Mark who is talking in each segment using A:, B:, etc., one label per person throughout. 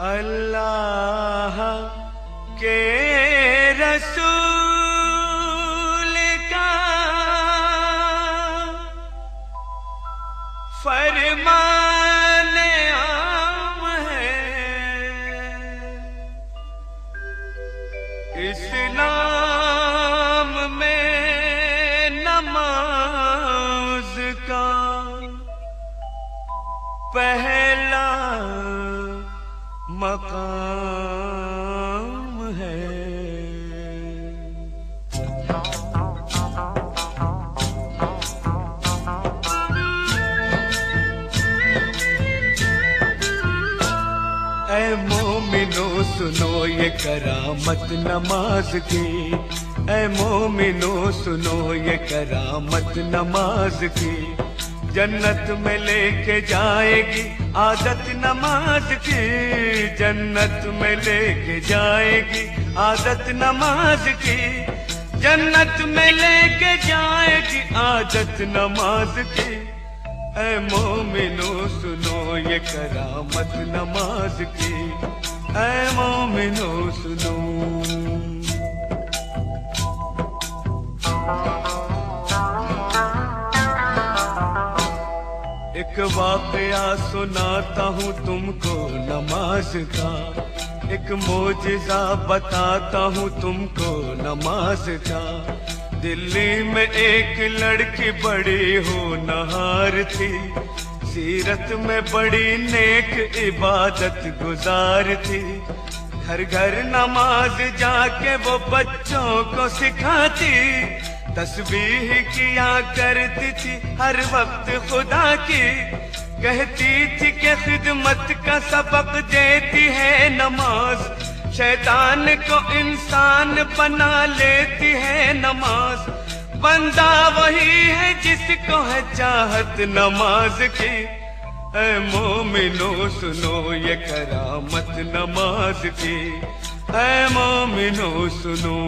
A: अल्लाह के रसूल का फरमान आम है, इस्लाम में नमाज का पहला मकाम है। ऐ मोमिनो सुनो ये करामत नमाज की, ऐ मोमिनो सुनो ये करामत नमाज की। जन्नत में लेके जाएगी आदत नमाज की, जन्नत में लेके जाएगी आदत नमाज की, जन्नत में लेके जाएगी आदत नमाज की। ऐ मोमिनो सुनो ये करामत नमाज की, ऐ मोमिनो सुनो। एक वाकया सुनाता हूँ तुमको नमाज का, एक मोजिज़ा बताता हूँ तुमको नमाज का। दिल्ली में एक लड़की बड़ी होनहार थी, सीरत में बड़ी नेक इबादत गुजार थी। घर घर नमाज जाके वो बच्चों को सिखाती, तस्बीह किया करती थी हर वक्त खुदा की। कहती थी कि खिदमत का सबक देती है नमाज, शैतान को इंसान बना लेती है नमाज। बंदा वही है जिसको है चाहत नमाज की। ऐ मोमिनो सुनो ये करामत नमाज की, ऐ मोमिनो सुनो।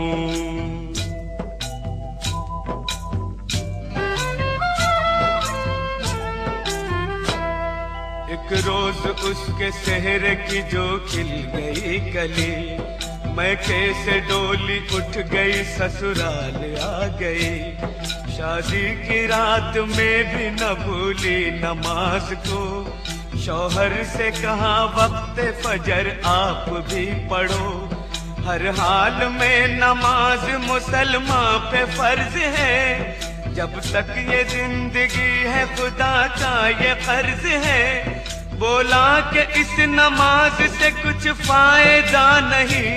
A: एक रोज उसके सेहरे की जो खिल गई कली, मैं कैसे डोली उठ गई ससुराल आ गई। शादी की रात में भी न भूली नमाज को, शौहर से कहा वक्त फजर आप भी पढ़ो। हर हाल में नमाज मुसलमान पे फर्ज है, जब तक ये जिंदगी है खुदा का ये कर्ज है। बोला कि इस नमाज से कुछ फायदा नहीं,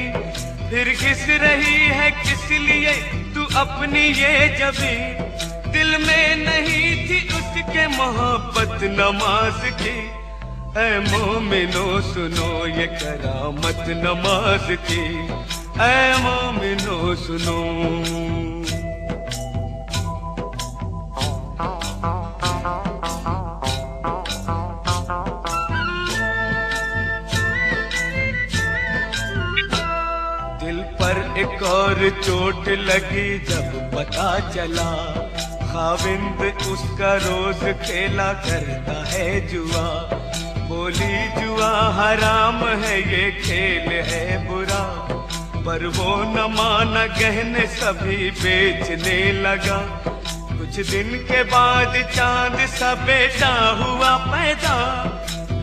A: फिर घिस रही है किस लिए तू अपनी ये जबी। दिल में नहीं थी उसके मोहब्बत नमाज की। ऐ मोमिनो सुनो ये करामत नमाज की, ऐ मोमिनो सुनो। एक और चोट लगी जब पता चला, खाविंद उसका रोज खेला करता है जुआ। बोली जुआ हराम है ये खेल है बुरा, पर वो न माना गहने सभी बेचने लगा। कुछ दिन के बाद चांद सा बेटा हुआ पैदा,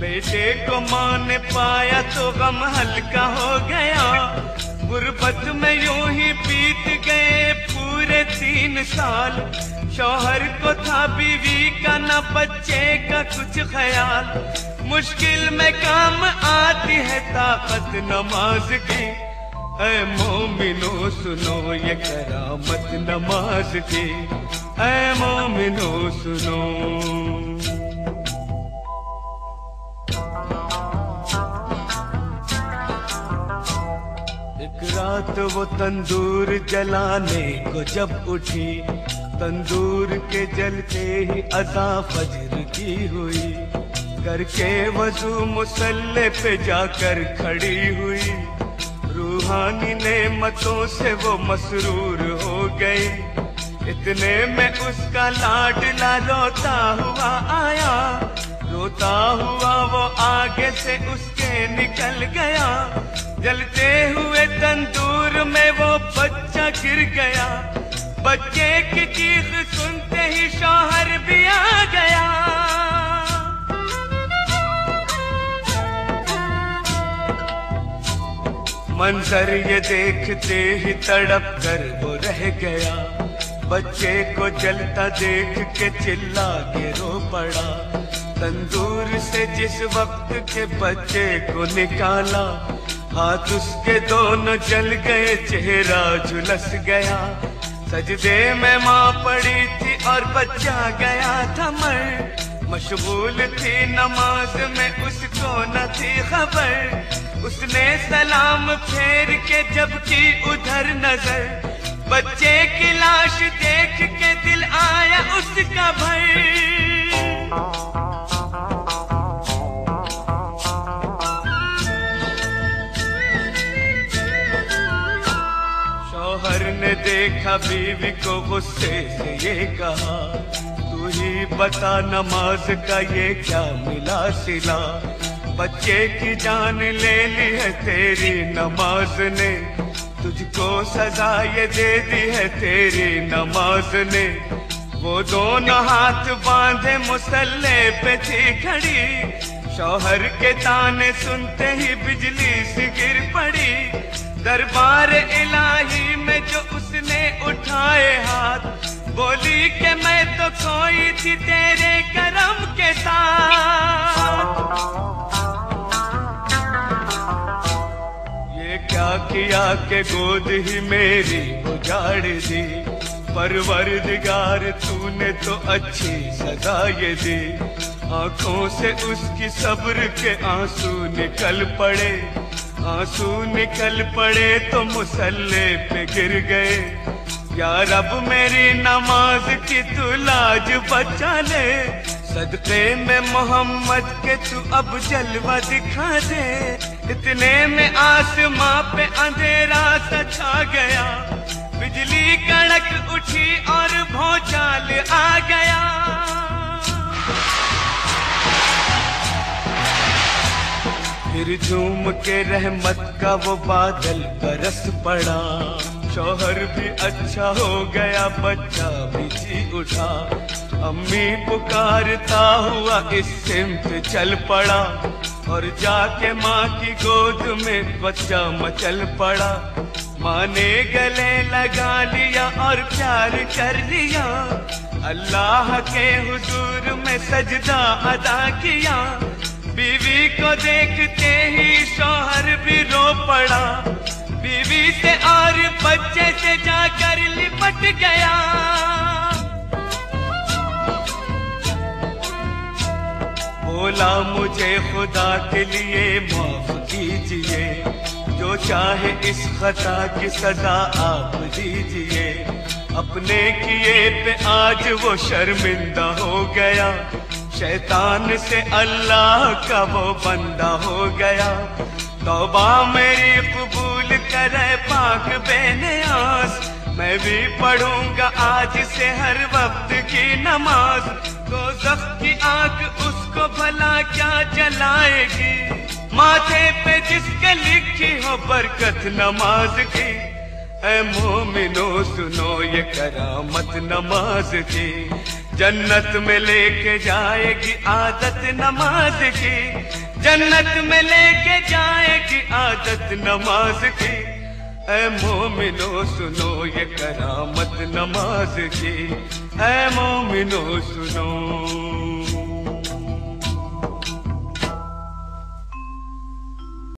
A: बेटे को मां ने पाया तो गम हल्का हो गया। गुर्बत में यूं ही बीत गए पूरे 3 साल, शौहर को था बीवी का न बच्चे का कुछ ख्याल। मुश्किल में काम आती है ताकत नमाज की। ऐ मोमिनो सुनो ये करामत नमाज की, ऐ मोमिनो सुनो। रात वो तंदूर जलाने को जब उठी, तंदूर के जलते ही अज़ा फजर की हुई। करके वजू मुसल्ले पे जाकर खड़ी हुई, रूहानी नेमतों से वो मसरूर हो गई। इतने में उसका लाडला रोता हुआ आया, रोता हुआ वो आगे से उसके निकल गया, जलते हुए तंदूर में वो बच्चा गिर गया। बच्चे की चीख सुनते ही शौहर भी आ गया। मंजर ये देखते ही तड़प कर वो रह गया। बच्चे को जलता देख के चिल्ला के रो पड़ा। तंदूर से जिस वक्त के बच्चे को निकाला, हाथ उसके दोनों जल गए, चेहरा झुलस गया। सजदे में माँ पड़ी थी और बच्चा गया था मर। मशगूल थी नमाज में, उसको न थी खबर। उसने सलाम फेर के जब की उधर नजर, बच्चे की लाश देख के दिल आया उसका भर। शौहर ने देखा बीवी को गुस्से से ये कहा, तू ही बता नमाज का ये क्या मिला सिला। बच्चे की जान ले ली है तेरी नमाज ने, तुझको सजा ये दे दी है तेरी नमाज ने। वो दोनों हाथ बांधे मुसल्ले पे थी खड़ी, शौहर के ताने सुनते ही बिजली सी गिर पड़ी। दरबार इलाही में जो उसने उठाए हाथ, बोली कि मैं तो खोई थी तेरे करम के साथ। ये क्या किया कि गोद ही मेरी उजाड़ दी, परवरदिगार तूने तो अच्छी सजा ये दी। आंखों से उसकी सब्र के आंसू निकल पड़े, आंसू निकल पड़े तो मुसल्ले पे गिर गए। या रब मेरी नमाज की तू लाज बचा ले, सदक़े में मोहम्मद के तू अब जलवा दिखा दे। इतने में आसमां पे अंधेरा सा छा गया, बिजली कड़क उठी और भौचाल आ गया। फिर झूम के रहमत का वो बादल बरस पड़ा। शौहर भी अच्छा हो गया, बच्चा भी जी उठा। अम्मी पुकारता हुआ इस सिमत चल पड़ा, और जाके माँ की गोद में बच्चा मचल पड़ा। माँ ने गले लगा लिया और प्यार कर लिया, अल्लाह के हुजूर में सजदा अदा किया। बीवी को देखते ही शौहर भी रो पड़ा, बीवी से और बच्चे से जाकर लिपट गया। बोला मुझे खुदा के लिए माफ कीजिए, जो चाहे इस खता की सजा आप दीजिए। अपने किए पे आज वो शर्मिंदा हो गया, शैतान से अल्लाह का वो बंदा हो गया। तौबा मेरी कबूल करे पाक बेनियाज, मैं भी पढ़ूंगा आज से हर वक्त की नमाज। दोज़ख की आग उसको भला क्या जलाएगी, माथे पे जिसके लिखी हो बरकत नमाज की। ऐ मोमिनो सुनो ये करामत नमाज की, जन्नत में लेके जाएगी आदत नमाज की। जन्नत में लेके जाएगी आदत नमाज की। ऐ मोमिनो सुनो ये करामत नमाज की, ऐ मोमिनो सुनो।